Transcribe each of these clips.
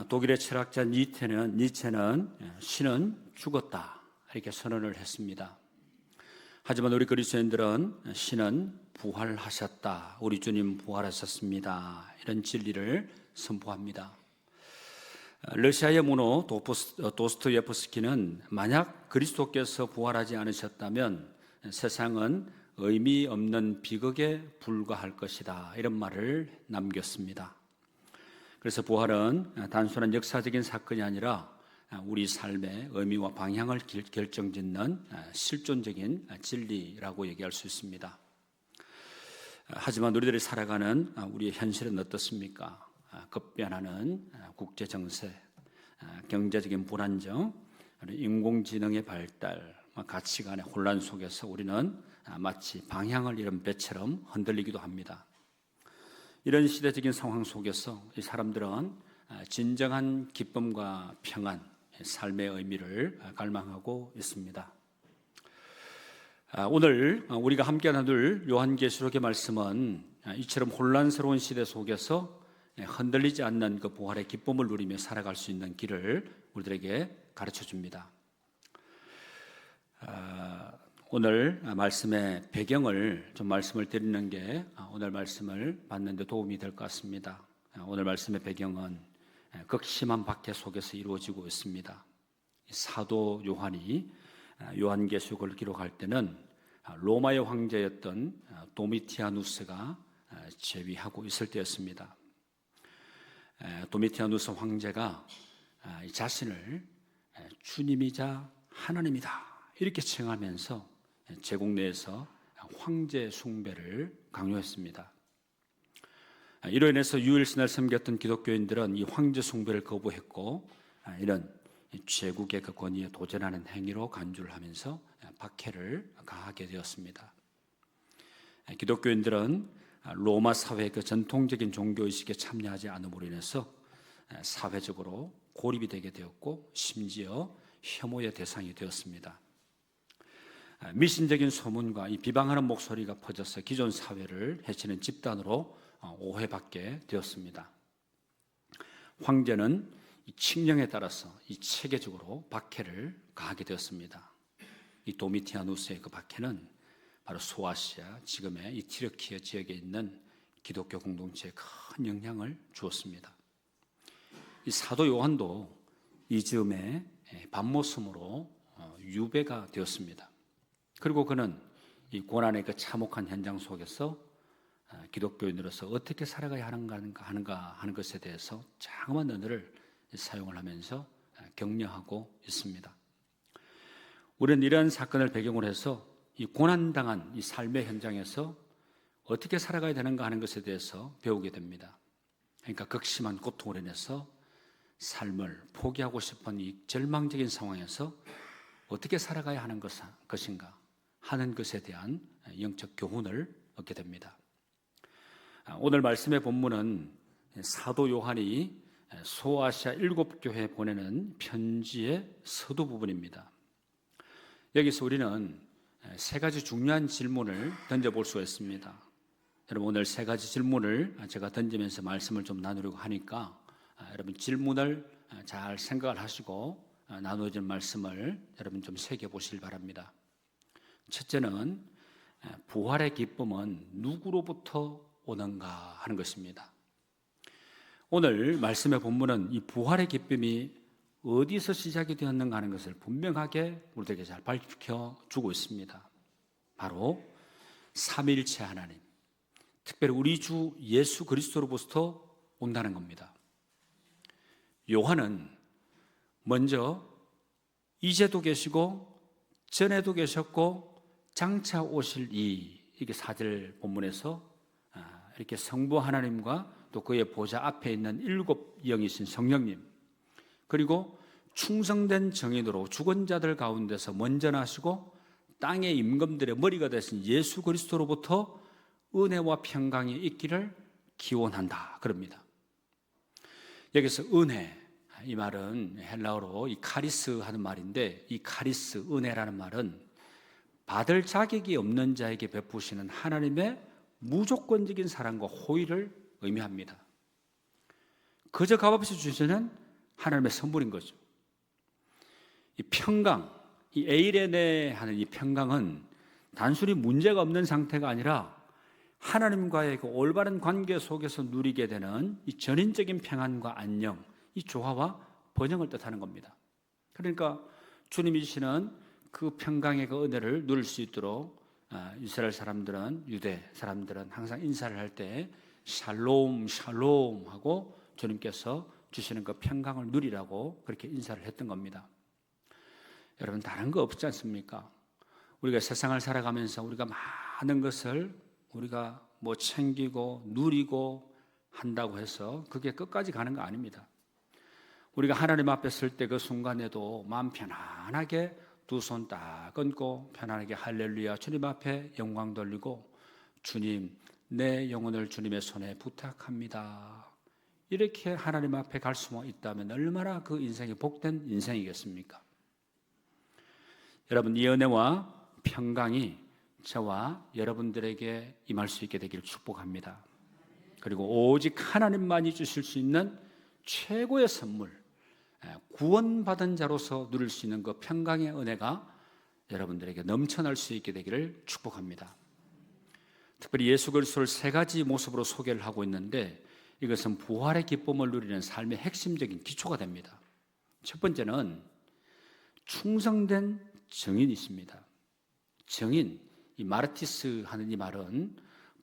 독일의 철학자 니체는 신은 죽었다 이렇게 선언을 했습니다. 하지만 우리 그리스도인들은 신은 부활하셨다, 우리 주님 부활하셨습니다, 이런 진리를 선포합니다. 러시아의 문호 도스토예프스키는 만약 그리스도께서 부활하지 않으셨다면 세상은 의미 없는 비극에 불과할 것이다, 이런 말을 남겼습니다. 그래서 부활은 단순한 역사적인 사건이 아니라 우리 삶의 의미와 방향을 결정짓는 실존적인 진리라고 얘기할 수 있습니다. 하지만 우리들이 살아가는 우리의 현실은 어떻습니까? 급변하는 국제 정세, 경제적인 불안정, 인공지능의 발달, 가치관의 혼란 속에서 우리는 마치 방향을 잃은 배처럼 흔들리기도 합니다. 이런 시대적인 상황 속에서 이 사람들은 진정한 기쁨과 평안, 삶의 의미를 갈망하고 있습니다. 오늘 우리가 함께 나눌 요한계시록의 말씀은 이처럼 혼란스러운 시대 속에서 흔들리지 않는 그 부활의 기쁨을 누리며 살아갈 수 있는 길을 우리들에게 가르쳐 줍니다. 오늘 말씀의 배경을 좀 말씀을 드리는 게 오늘 말씀을 받는 데 도움이 될 것 같습니다. 오늘 말씀의 배경은 극심한 박해 속에서 이루어지고 있습니다. 사도 요한이 요한계시록을 기록할 때는 로마의 황제였던 도미티아누스가 재위하고 있을 때였습니다. 도미티아누스 황제가 자신을 주님이자 하나님이다 이렇게 칭하면서 제국 내에서 황제 숭배를 강요했습니다. 이로 인해서 유일신을 섬겼던 기독교인들은 이 황제 숭배를 거부했고 이런 제국의 그 권위에 도전하는 행위로 간주를 하면서 박해를 가하게 되었습니다. 기독교인들은 로마 사회의 그 전통적인 종교의식에 참여하지 않음으로 인해서 사회적으로 고립이 되게 되었고 심지어 혐오의 대상이 되었습니다. 미신적인 소문과 이 비방하는 목소리가 퍼져서 기존 사회를 해치는 집단으로 오해받게 되었습니다. 황제는 이 칙령에 따라서 이 체계적으로 박해를 가하게 되었습니다. 이 도미티아누스의 그 박해는 바로 소아시아, 지금의 이 튀르키예 지역에 있는 기독교 공동체에 큰 영향을 주었습니다. 이 사도 요한도 이 즈음에 밤모섬으로 유배가 되었습니다. 그리고 그는 이 고난의 그 참혹한 현장 속에서 기독교인으로서 어떻게 살아가야 하는가 하는 것에 대해서 장엄한 언어를 사용을 하면서 격려하고 있습니다. 우리는 이러한 사건을 배경으로 해서 이 고난당한 이 삶의 현장에서 어떻게 살아가야 되는가 하는 것에 대해서 배우게 됩니다. 그러니까 극심한 고통으로 인해서 삶을 포기하고 싶은 이 절망적인 상황에서 어떻게 살아가야 하는 것인가 하는 것에 대한 영적 교훈을 얻게 됩니다. 오늘 말씀의 본문은 사도 요한이 소아시아 7교회에 보내는 편지의 서두 부분입니다. 여기서 우리는 세 가지 중요한 질문을 던져볼 수가 있습니다. 여러분, 오늘 세 가지 질문을 제가 던지면서 말씀을 좀 나누려고 하니까 여러분 질문을 잘 생각을 하시고 나누어진 말씀을 여러분 좀 새겨보시길 바랍니다. 첫째는 부활의 기쁨은 누구로부터 오는가 하는 것입니다. 오늘 말씀의 본문은 이 부활의 기쁨이 어디서 시작이 되었는가 하는 것을 분명하게 우리에게 잘 밝혀주고 있습니다. 바로 삼위일체 하나님, 특별히 우리 주 예수 그리스도로부터 온다는 겁니다. 요한은 먼저 이제도 계시고 전에도 계셨고 장차 오실 이게 4절 본문에서 이렇게 성부 하나님과 또 그의 보좌 앞에 있는 7영이신 성령님, 그리고 충성된 정인으로 죽은 자들 가운데서 먼저 나시고 땅의 임금들의 머리가 되신 예수 그리스도로부터 은혜와 평강이 있기를 기원한다 그럽니다. 여기서 은혜, 이 말은 헬라어로 이 카리스 하는 말인데, 이 카리스, 은혜라는 말은 받을 자격이 없는 자에게 베푸시는 하나님의 무조건적인 사랑과 호의를 의미합니다. 그저 값없이 주시는 하나님의 선물인 거죠. 이 평강, 이 에이레네 하는 이 평강은 단순히 문제가 없는 상태가 아니라 하나님과의 그 올바른 관계 속에서 누리게 되는 이 전인적인 평안과 안녕, 이 조화와 번영을 뜻하는 겁니다. 그러니까 주님이 주시는 그 평강의 그 은혜를 누릴 수 있도록 이스라엘 사람들은, 유대 사람들은 항상 인사를 할 때 샬롬 샬롬 하고 주님께서 주시는 그 평강을 누리라고 그렇게 인사를 했던 겁니다. 여러분, 다른 거 없지 않습니까? 우리가 세상을 살아가면서 우리가 많은 것을 우리가 뭐 챙기고 누리고 한다고 해서 그게 끝까지 가는 거 아닙니다. 우리가 하나님 앞에 설 때 그 순간에도 마음 편안하게 두 손 딱 얹고 편안하게 할렐루야 주님 앞에 영광 돌리고, 주님 내 영혼을 주님의 손에 부탁합니다, 이렇게 하나님 앞에 갈 수만 있다면 얼마나 그 인생이 복된 인생이겠습니까? 여러분, 이 은혜와 평강이 저와 여러분들에게 임할 수 있게 되기를 축복합니다. 그리고 오직 하나님만이 주실 수 있는 최고의 선물, 구원받은 자로서 누릴 수 있는 그 평강의 은혜가 여러분들에게 넘쳐날 수 있게 되기를 축복합니다. 특별히 예수 그리스도를 세 가지 모습으로 소개를 하고 있는데, 이것은 부활의 기쁨을 누리는 삶의 핵심적인 기초가 됩니다. 첫 번째는 충성된 증인이십니다. 증인, 이 마르티스 하는 이 말은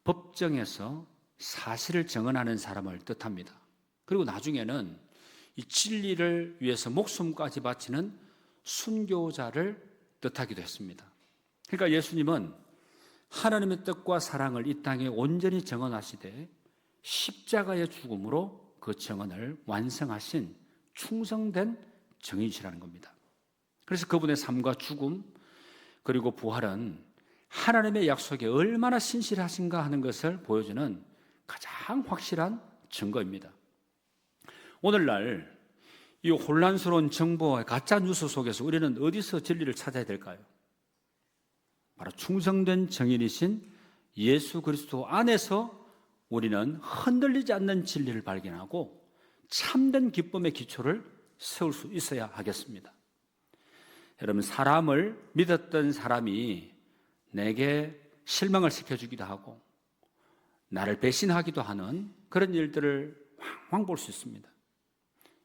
법정에서 사실을 증언하는 사람을 뜻합니다. 그리고 나중에는 이 진리를 위해서 목숨까지 바치는 순교자를 뜻하기도 했습니다. 그러니까 예수님은 하나님의 뜻과 사랑을 이 땅에 온전히 증언하시되 십자가의 죽음으로 그 증언을 완성하신 충성된 증인이시라는 겁니다. 그래서 그분의 삶과 죽음 그리고 부활은 하나님의 약속에 얼마나 신실하신가 하는 것을 보여주는 가장 확실한 증거입니다. 오늘날 이 혼란스러운 정보와 가짜 뉴스 속에서 우리는 어디서 진리를 찾아야 될까요? 바로 충성된 증인이신 예수 그리스도 안에서 우리는 흔들리지 않는 진리를 발견하고 참된 기쁨의 기초를 세울 수 있어야 하겠습니다. 여러분, 사람을 믿었던 사람이 내게 실망을 시켜주기도 하고 나를 배신하기도 하는 그런 일들을 왕왕 볼 수 있습니다.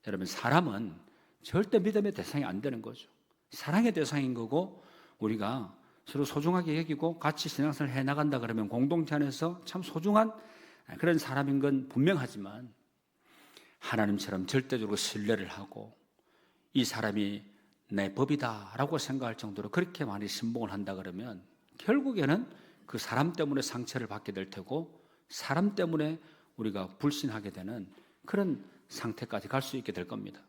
여러분, 사람은 절대 믿음의 대상이 안 되는 거죠. 사랑의 대상인 거고, 우리가 서로 소중하게 여기고 같이 신앙생활을 해나간다 그러면 공동체 안에서 참 소중한 그런 사람인 건 분명하지만, 하나님처럼 절대적으로 신뢰를 하고 이 사람이 내 법이다 라고 생각할 정도로 그렇게 많이 신봉을 한다 그러면 결국에는 그 사람 때문에 상처를 받게 될 테고, 사람 때문에 우리가 불신하게 되는 그런 상태까지 갈 수 있게 될 겁니다.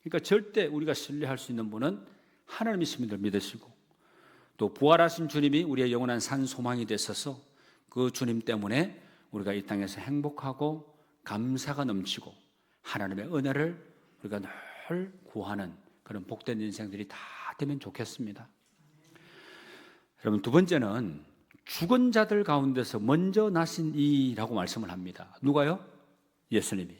그러니까 절대 우리가 신뢰할 수 있는 분은 하나님이심을 믿으시고, 또 부활하신 주님이 우리의 영원한 산 소망이 되셔서 그 주님 때문에 우리가 이 땅에서 행복하고 감사가 넘치고 하나님의 은혜를 우리가 늘 구하는 그런 복된 인생들이 다 되면 좋겠습니다. 여러분, 두 번째는 죽은 자들 가운데서 먼저 나신 이라고 말씀을 합니다. 누가요? 예수님이.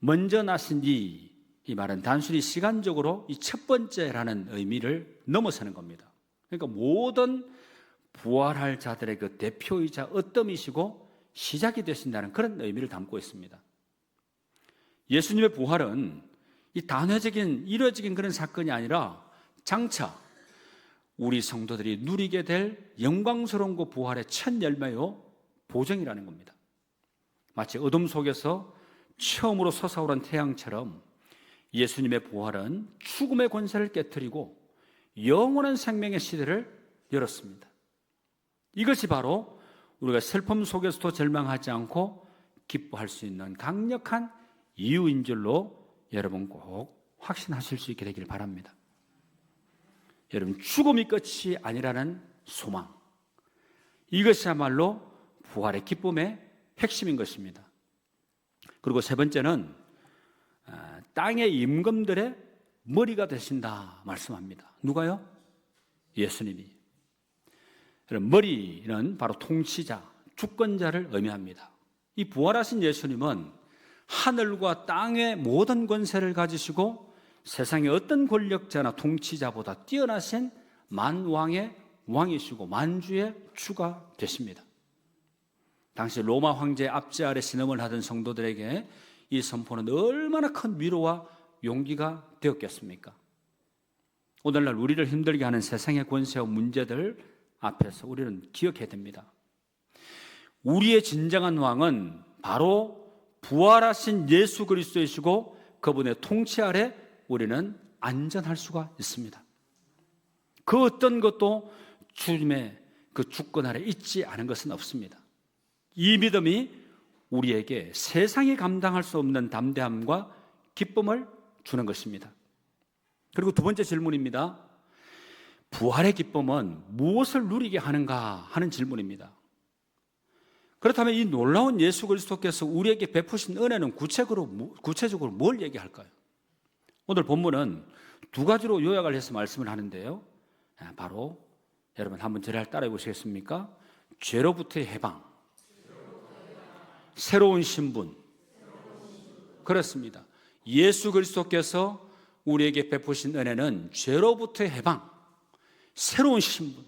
먼저 나신 이 말은 단순히 시간적으로 이 첫 번째라는 의미를 넘어서는 겁니다. 그러니까 모든 부활할 자들의 그 대표이자 어뜸이시고 시작이 되신다는 그런 의미를 담고 있습니다. 예수님의 부활은 이 단회적인 이례적인 그런 사건이 아니라 장차 우리 성도들이 누리게 될 영광스러운 그 부활의 첫 열매요 보정이라는 겁니다. 마치 어둠 속에서 처음으로 솟아오른 태양처럼 예수님의 부활은 죽음의 권세를 깨트리고 영원한 생명의 시대를 열었습니다. 이것이 바로 우리가 슬픔 속에서도 절망하지 않고 기뻐할 수 있는 강력한 이유인 줄로 여러분 꼭 확신하실 수 있게 되기를 바랍니다. 여러분, 죽음이 끝이 아니라는 소망, 이것이야말로 부활의 기쁨의 핵심인 것입니다. 그리고 세 번째는 땅의 임금들의 머리가 되신다 말씀합니다. 누가요? 예수님이. 머리는 바로 통치자, 주권자를 의미합니다. 이 부활하신 예수님은 하늘과 땅의 모든 권세를 가지시고 세상의 어떤 권력자나 통치자보다 뛰어나신 만왕의 왕이시고 만주의 주가 되십니다. 당시 로마 황제의 압제 아래 신음을 하던 성도들에게 이 선포는 얼마나 큰 위로와 용기가 되었겠습니까? 오늘날 우리를 힘들게 하는 세상의 권세와 문제들 앞에서 우리는 기억해야 됩니다. 우리의 진정한 왕은 바로 부활하신 예수 그리스도이시고 그분의 통치 아래 우리는 안전할 수가 있습니다. 그 어떤 것도 주님의 그 주권 아래 있지 않은 것은 없습니다. 이 믿음이 우리에게 세상이 감당할 수 없는 담대함과 기쁨을 주는 것입니다. 그리고 두 번째 질문입니다. 부활의 기쁨은 무엇을 누리게 하는가 하는 질문입니다. 그렇다면 이 놀라운 예수 그리스도께서 우리에게 베푸신 은혜는 구체적으로 뭘 얘기할까요? 오늘 본문은 두 가지로 요약을 해서 말씀을 하는데요. 바로 여러분 한번 저를 따라해 보시겠습니까? 죄로부터의 해방, 새로운 신분. 그렇습니다. 예수 그리스도께서 우리에게 베푸신 은혜는 죄로부터의 해방, 새로운 신분.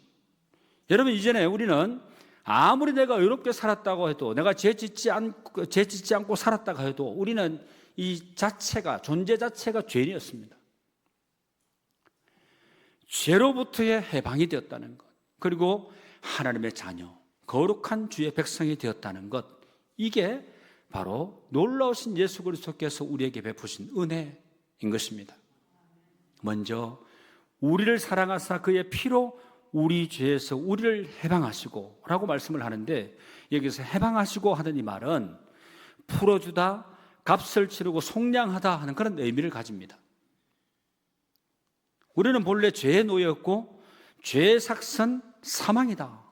여러분 이전에 우리는 아무리 내가 의롭게 살았다고 해도, 내가 죄 짓지 않고 살았다고 해도 우리는 이 자체가, 존재 자체가 죄인이었습니다. 죄로부터의 해방이 되었다는 것, 그리고 하나님의 자녀, 거룩한 주의 백성이 되었다는 것, 이게 바로 놀라우신 예수 그리스도께서 우리에게 베푸신 은혜인 것입니다. 먼저 우리를 사랑하사 그의 피로 우리 죄에서 우리를 해방하시고 라고 말씀을 하는데, 여기서 해방하시고 하는 이 말은 풀어주다, 값을 치르고 속량하다 하는 그런 의미를 가집니다. 우리는 본래 죄의 노예였고 죄의 삭은 사망이다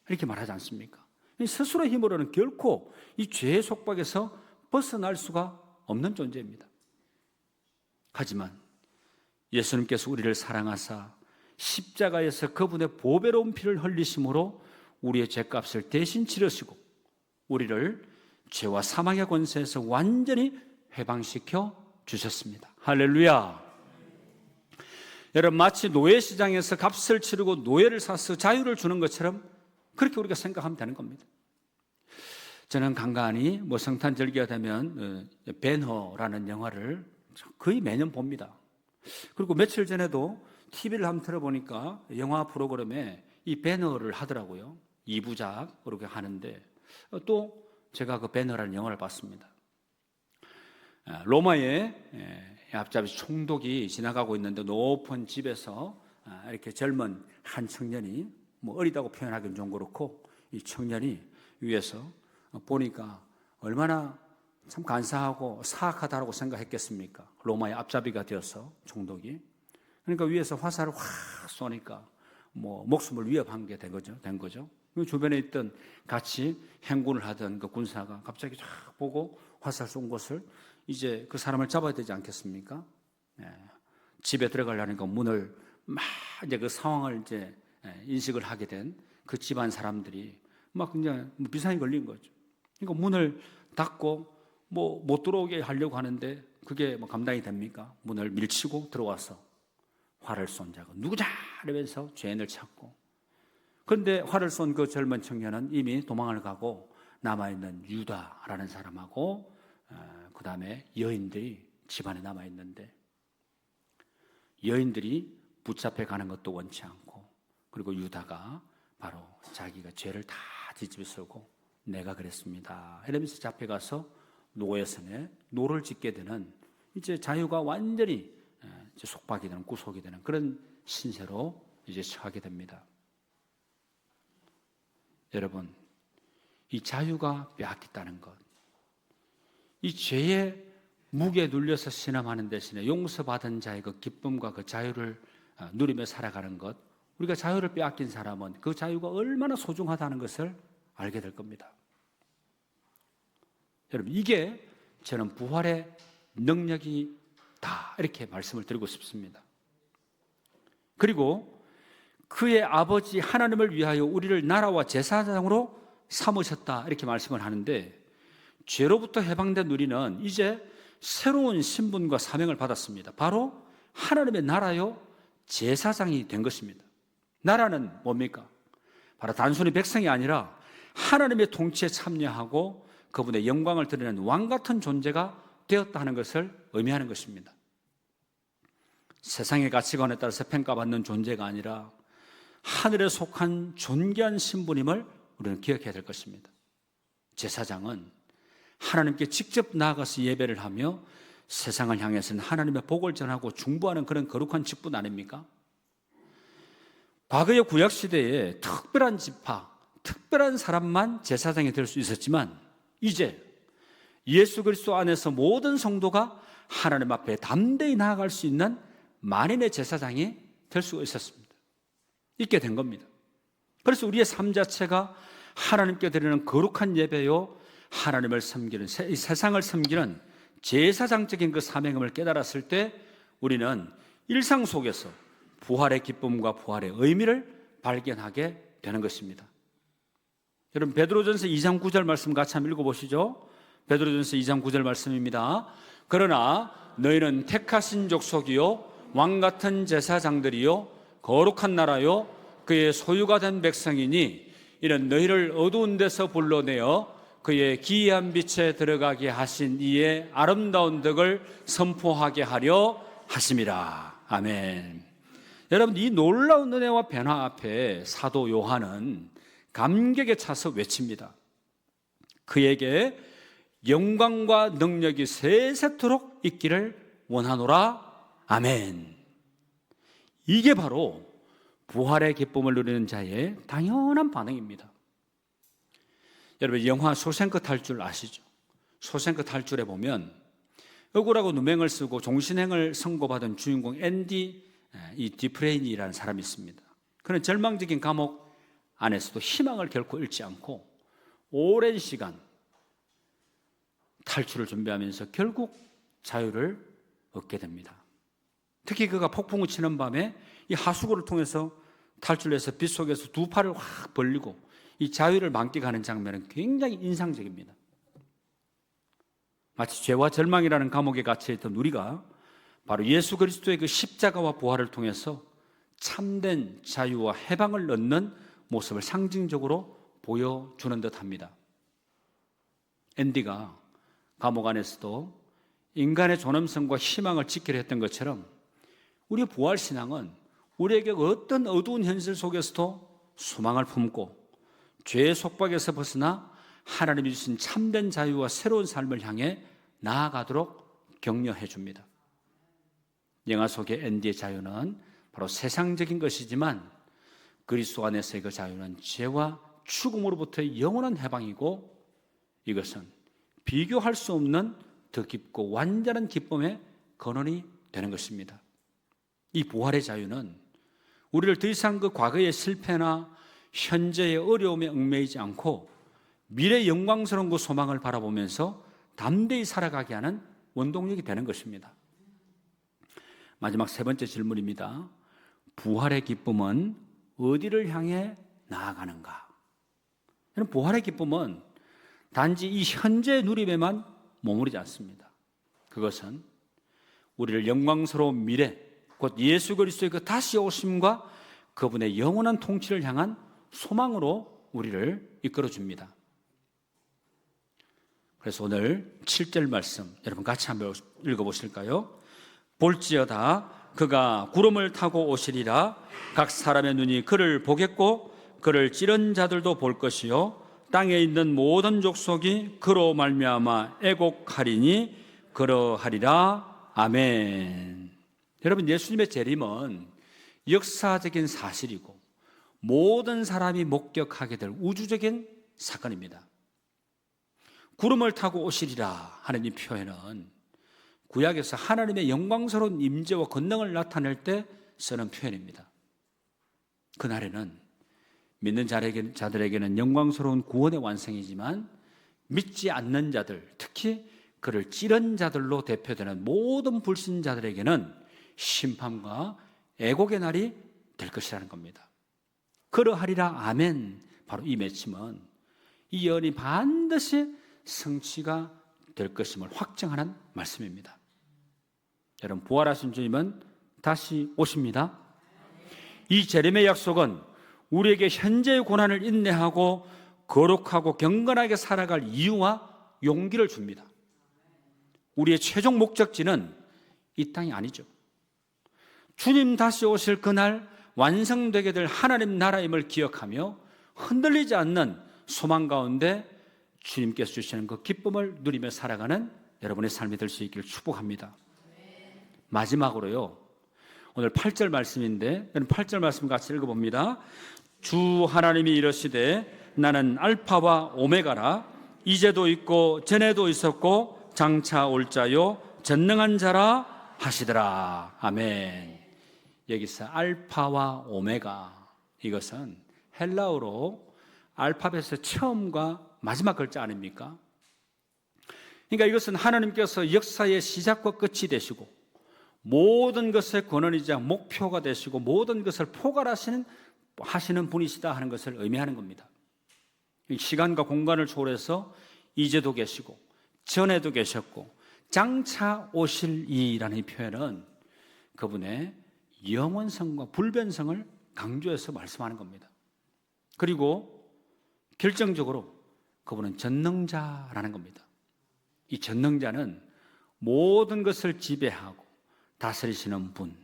이렇게 말하지 않습니까? 스스로의 힘으로는 결코 이 죄의 속박에서 벗어날 수가 없는 존재입니다. 하지만 예수님께서 우리를 사랑하사 십자가에서 그분의 보배로운 피를 흘리심으로 우리의 죄값을 대신 치르시고 우리를 죄와 사망의 권세에서 완전히 해방시켜 주셨습니다. 할렐루야. 여러분 마치 노예시장에서 값을 치르고 노예를 사서 자유를 주는 것처럼 그렇게 우리가 생각하면 되는 겁니다. 저는 간간히 성탄절기가 되면 벤허라는 영화를 거의 매년 봅니다. 그리고 며칠 전에도 TV를 한번 틀어보니까 영화 프로그램에 이 벤허를 하더라고요. 2부작 그렇게 하는데 또 제가 그 벤허라는 영화를 봤습니다. 로마의 앞잡이 총독이 지나가고 있는데 높은 집에서 이렇게 젊은 한 청년이 어리다고 표현하기는 좀 그렇고 이 청년이 위에서 보니까 얼마나 참 간사하고 사악하다고 생각했겠습니까? 로마의 앞잡이가 되어서 총독이. 그러니까 위에서 화살을 확 쏘니까 목숨을 위협한 게 된 거죠. 주변에 있던 같이 행군을 하던 그 군사가 갑자기 쫙 보고 화살 쏜 것을 이제 그 사람을 잡아야 되지 않겠습니까? 집에 들어가려니까 문을 막 이제 그 상황을 이제 인식을 하게 된 그 집안 사람들이 막 그냥 비상이 걸린 거죠. 그러니까 문을 닫고 못 들어오게 하려고 하는데 그게 감당이 됩니까? 문을 밀치고 들어와서 화를 쏜 자가 누구냐 이러면서 죄인을 찾고, 그런데 화를 쏜 그 젊은 청년은 이미 도망을 가고 남아있는 유다라는 사람하고 그 다음에 여인들이 집안에 남아있는데, 여인들이 붙잡혀 가는 것도 원치 않고, 그리고 유다가 바로 자기가 죄를 다 뒤집어쓰고 내가 그랬습니다 이러면서 잡혀가서 노예선에 노를 짓게 되는, 이제 자유가 완전히 이제 속박이 되는, 구속이 되는 그런 신세로 이제 처하게 됩니다. 여러분, 이 자유가 빼앗겼다는 것, 이 죄의 무게에 눌려서 신음하는 대신에 용서받은 자의 그 기쁨과 그 자유를 누리며 살아가는 것, 우리가 자유를 빼앗긴 사람은 그 자유가 얼마나 소중하다는 것을 알게 될 겁니다. 여러분, 이게 저는 부활의 능력이다 이렇게 말씀을 드리고 싶습니다. 그리고 그의 아버지 하나님을 위하여 우리를 나라와 제사장으로 삼으셨다 이렇게 말씀을 하는데, 죄로부터 해방된 우리는 이제 새로운 신분과 사명을 받았습니다. 바로 하나님의 나라요 제사장이 된 것입니다. 나라는 뭡니까? 바로 단순히 백성이 아니라 하나님의 통치에 참여하고 그분의 영광을 드리는 왕 같은 존재가 되었다 하는 것을 의미하는 것입니다. 세상의 가치관에 따라서 평가받는 존재가 아니라 하늘에 속한 존귀한 신분임을 우리는 기억해야 될 것입니다. 제사장은 하나님께 직접 나아가서 예배를 하며 세상을 향해서는 하나님의 복을 전하고 중보하는 그런 거룩한 직분 아닙니까? 과거의 구약시대에 특별한 지파, 특별한 사람만 제사장이 될 수 있었지만 이제 예수 그리스도 안에서 모든 성도가 하나님 앞에 담대히 나아갈 수 있는 만인의 제사장이 될 수 있었습니다. 있게 된 겁니다. 그래서 우리의 삶 자체가 하나님께 드리는 거룩한 예배요 하나님을 섬기는 세상을 섬기는 제사장적인 그 사명을 깨달았을 때 우리는 일상 속에서 부활의 기쁨과 부활의 의미를 발견하게 되는 것입니다. 여러분 베드로전서 2장 9절 말씀 같이 한번 읽어보시죠. 베드로전서 2장 9절 말씀입니다. 그러나 너희는 택하신 족속이요 왕같은 제사장들이요 거룩한 나라요 그의 소유가 된 백성이니 이는 너희를 어두운 데서 불러내어 그의 기이한 빛에 들어가게 하신 이의 아름다운 덕을 선포하게 하려 하심이라. 아멘. 여러분 이 놀라운 은혜와 변화 앞에 사도 요한은 감격에 차서 외칩니다. 그에게 영광과 능력이 세세토록 있기를 원하노라. 아멘. 이게 바로 부활의 기쁨을 누리는 자의 당연한 반응입니다. 여러분 영화 쇼생크 탈출 아시죠? 쇼생크 탈출에 보면 억울하고 누명을 쓰고 종신형을 선고받은 주인공 앤디 디프레인이라는 사람이 있습니다. 그는 절망적인 감옥 안에서도 희망을 결코 잃지 않고 오랜 시간 탈출을 준비하면서 결국 자유를 얻게 됩니다. 특히 그가 폭풍을 치는 밤에 이 하수구를 통해서 탈출해서 빛 속에서 두 팔을 확 벌리고 이 자유를 만끽하는 장면은 굉장히 인상적입니다. 마치 죄와 절망이라는 감옥에 갇혀있던 우리가 바로 예수 그리스도의 그 십자가와 부활을 통해서 참된 자유와 해방을 얻는 모습을 상징적으로 보여주는 듯합니다. 앤디가 감옥 안에서도 인간의 존엄성과 희망을 지키려 했던 것처럼 우리의 부활신앙은 우리에게 어떤 어두운 현실 속에서도 소망을 품고 죄의 속박에서 벗어나 하나님이 주신 참된 자유와 새로운 삶을 향해 나아가도록 격려해 줍니다. 영화 속의 앤디의 자유는 바로 세상적인 것이지만 그리스도 안에서의 그 자유는 죄와 죽음으로부터의 영원한 해방이고 이것은 비교할 수 없는 더 깊고 완전한 기쁨의 근원이 되는 것입니다. 이 부활의 자유는 우리를 더 이상 그 과거의 실패나 현재의 어려움에 얽매이지 않고 미래의 영광스러운 그 소망을 바라보면서 담대히 살아가게 하는 원동력이 되는 것입니다. 마지막 세 번째 질문입니다. 부활의 기쁨은 어디를 향해 나아가는가? 부활의 기쁨은 단지 이 현재의 누림에만 머무르지 않습니다. 그것은 우리를 영광스러운 미래, 곧 예수 그리스도의 그 다시 오심과 그분의 영원한 통치를 향한 소망으로 우리를 이끌어줍니다. 그래서 오늘 7절 말씀 여러분 같이 한번 읽어보실까요? 볼지어다 그가 구름을 타고 오시리라. 각 사람의 눈이 그를 보겠고 그를 찌른 자들도 볼 것이요 땅에 있는 모든 족속이 그로 말미암아 애곡하리니 그러하리라. 아멘. 여러분 예수님의 재림은 역사적인 사실이고 모든 사람이 목격하게 될 우주적인 사건입니다. 구름을 타고 오시리라 하는 이 표현은 구약에서 하나님의 영광스러운 임재와 권능을 나타낼 때 쓰는 표현입니다. 그날에는 믿는 자들에게는 영광스러운 구원의 완성이지만 믿지 않는 자들, 특히 그를 찌른 자들로 대표되는 모든 불신자들에게는 심판과 애곡의 날이 될 것이라는 겁니다. 그러하리라. 아멘. 바로 이 맺힘은 이 예언이 반드시 성취가 될 것임을 확증하는 말씀입니다. 여러분, 부활하신 주님은 다시 오십니다. 이 재림의 약속은 우리에게 현재의 고난을 인내하고 거룩하고 경건하게 살아갈 이유와 용기를 줍니다. 우리의 최종 목적지는 이 땅이 아니죠. 주님 다시 오실 그날 완성되게 될 하나님 나라임을 기억하며 흔들리지 않는 소망 가운데 주님께서 주시는 그 기쁨을 누리며 살아가는 여러분의 삶이 될 수 있기를 축복합니다. 마지막으로요, 오늘 8절 말씀인데 8절 말씀 같이 읽어봅니다. 주 하나님이 이르시되 나는 알파와 오메가라. 이제도 있고 전에도 있었고 장차 올 자요 전능한 자라 하시더라. 아멘. 여기서 알파와 오메가, 이것은 헬라어로 알파벳의 처음과 마지막 글자 아닙니까? 그러니까 이것은 하나님께서 역사의 시작과 끝이 되시고 모든 것의 근원이자 목표가 되시고 모든 것을 포괄하시는 분이시다 하는 것을 의미하는 겁니다. 시간과 공간을 초월해서 이제도 계시고 전에도 계셨고 장차 오실 이라는 이 표현은 그분의 영원성과 불변성을 강조해서 말씀하는 겁니다. 그리고 결정적으로 그분은 전능자라는 겁니다. 이 전능자는 모든 것을 지배하고 다스리시는 분,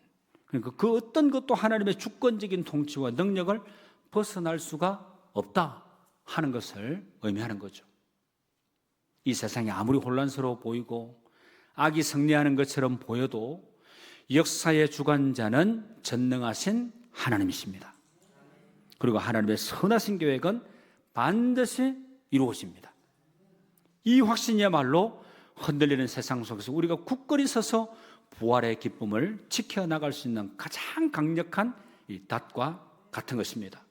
그러니까 그 어떤 것도 하나님의 주권적인 통치와 능력을 벗어날 수가 없다 하는 것을 의미하는 거죠. 이 세상이 아무리 혼란스러워 보이고 악이 승리하는 것처럼 보여도 역사의 주관자는 전능하신 하나님이십니다. 그리고 하나님의 선하신 계획은 반드시 이루어집니다. 이 확신이야말로 흔들리는 세상 속에서 우리가 굳건히 서서 부활의 기쁨을 지켜나갈 수 있는 가장 강력한 이 닷과 같은 것입니다.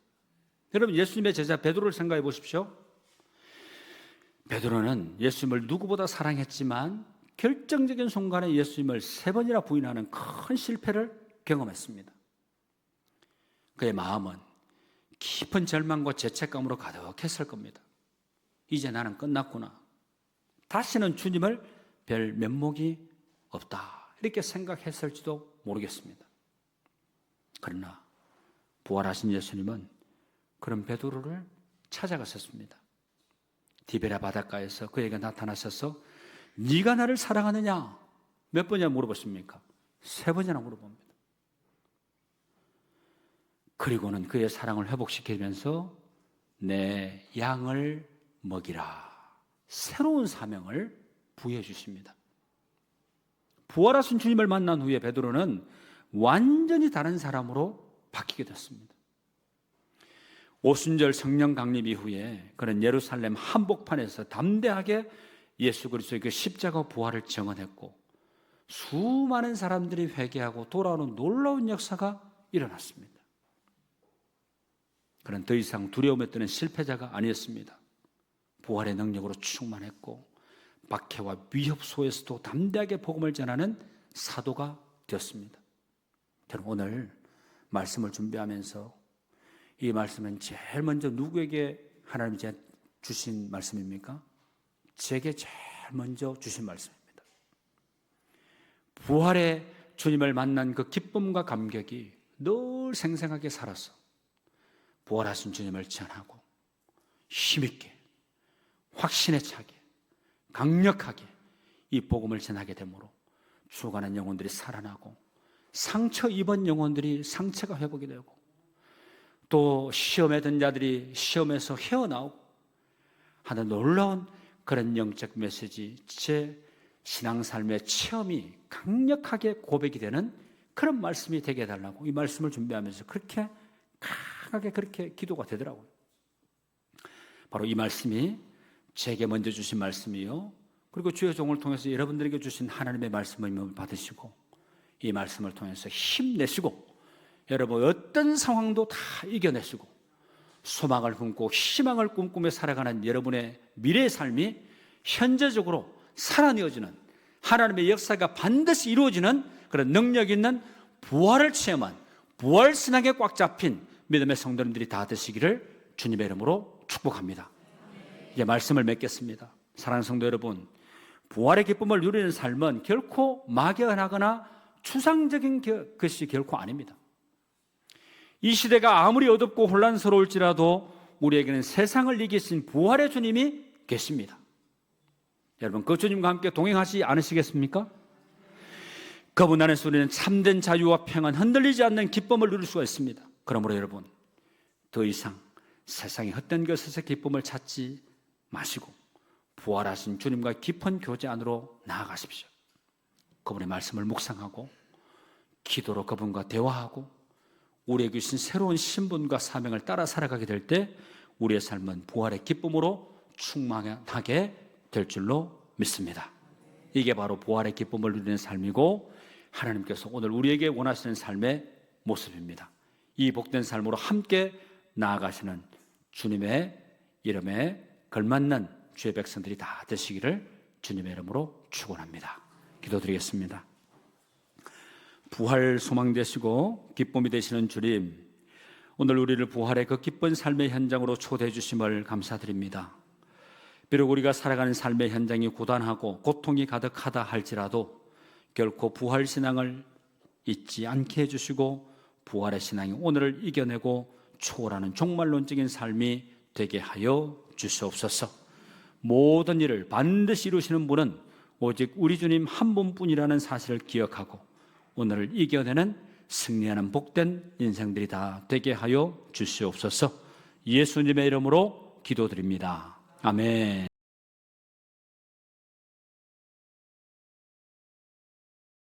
여러분, 예수님의 제자 베드로를 생각해 보십시오. 베드로는 예수님을 누구보다 사랑했지만 결정적인 순간에 예수님을 3번이나 부인하는 큰 실패를 경험했습니다. 그의 마음은 깊은 절망과 죄책감으로 가득했을 겁니다. 이제 나는 끝났구나. 다시는 주님을 뵐 면목이 없다. 이렇게 생각했을지도 모르겠습니다. 그러나 부활하신 예수님은 그런 베드로를 찾아가셨습니다. 디베랴 바닷가에서 그에게 나타나셔서 네가 나를 사랑하느냐? 몇 번이나 물어보십니까? 3번이나 물어봅니다. 그리고는 그의 사랑을 회복시키면서 내 양을 먹이라. 새로운 사명을 부여해 주십니다. 부활하신 주님을 만난 후에 베드로는 완전히 다른 사람으로 바뀌게 됐습니다. 오순절 성령 강림 이후에 그는 예루살렘 한복판에서 담대하게 예수 그리스도의 그 십자가 부활을 증언했고 수많은 사람들이 회개하고 돌아오는 놀라운 역사가 일어났습니다. 그는 더 이상 두려움에 떠는 실패자가 아니었습니다. 부활의 능력으로 충만했고 박해와 위협 속에서도 담대하게 복음을 전하는 사도가 되었습니다. 저는 오늘 말씀을 준비하면서 이 말씀은 제일 먼저 누구에게 하나님이 주신 말씀입니까? 제게 제일 먼저 주신 말씀입니다. 부활의 주님을 만난 그 기쁨과 감격이 늘 생생하게 살아서 부활하신 주님을 전하고 힘있게 확신에 차게 강력하게 이 복음을 전하게 되므로 죽어가는 영혼들이 살아나고 상처 입은 영혼들이 상처가 회복이 되고 또 시험에 든 자들이 시험에서 헤어나오고 하는 놀라운 그런 영적 메시지, 제 신앙삶의 체험이 강력하게 고백이 되는 그런 말씀이 되게 해달라고 이 말씀을 준비하면서 그렇게 강하게 그렇게 기도가 되더라고요. 바로 이 말씀이 제게 먼저 주신 말씀이요, 그리고 주의 종을 통해서 여러분들에게 주신 하나님의 말씀을 받으시고 이 말씀을 통해서 힘내시고 여러분 어떤 상황도 다 이겨내시고 소망을 품고 희망을 꿈꾸며 살아가는 여러분의 미래의 삶이 현재적으로 살아내어지는 하나님의 역사가 반드시 이루어지는 그런 능력 있는 부활을 체험한 부활신앙에 꽉 잡힌 믿음의 성도님들이 다 되시기를 주님의 이름으로 축복합니다. 이제 말씀을 맺겠습니다. 사랑하는 성도 여러분, 부활의 기쁨을 누리는 삶은 결코 막연하거나 추상적인 것이 결코 아닙니다. 이 시대가 아무리 어둡고 혼란스러울지라도 우리에게는 세상을 이기신 부활의 주님이 계십니다. 여러분, 그 주님과 함께 동행하지 않으시겠습니까? 그분 안에서 우리는 참된 자유와 평안, 흔들리지 않는 기쁨을 누릴 수가 있습니다. 그러므로 여러분, 더 이상 세상의 헛된 것에서 기쁨을 찾지 마시고 부활하신 주님과 깊은 교제 안으로 나아가십시오. 그분의 말씀을 묵상하고 기도로 그분과 대화하고 우리에게 주신 새로운 신분과 사명을 따라 살아가게 될 때 우리의 삶은 부활의 기쁨으로 충만하게 될 줄로 믿습니다. 이게 바로 부활의 기쁨을 누리는 삶이고 하나님께서 오늘 우리에게 원하시는 삶의 모습입니다. 이 복된 삶으로 함께 나아가시는 주님의 이름에 걸맞는 주의 백성들이 다 되시기를 주님의 이름으로 축원합니다. 기도드리겠습니다. 부활 소망 되시고 기쁨이 되시는 주님, 오늘 우리를 부활의 그 기쁜 삶의 현장으로 초대해 주심을 감사드립니다. 비록 우리가 살아가는 삶의 현장이 고단하고 고통이 가득하다 할지라도 결코 부활 신앙을 잊지 않게 해주시고 부활의 신앙이 오늘을 이겨내고 초월하는 종말론적인 삶이 되게 하여 주시옵소서. 모든 일을 반드시 이루시는 분은 오직 우리 주님 한 분뿐이라는 사실을 기억하고 오늘을 이겨내는 승리하는 복된 인생들이 다 되게 하여 주시옵소서. 예수님의 이름으로 기도드립니다. 아멘.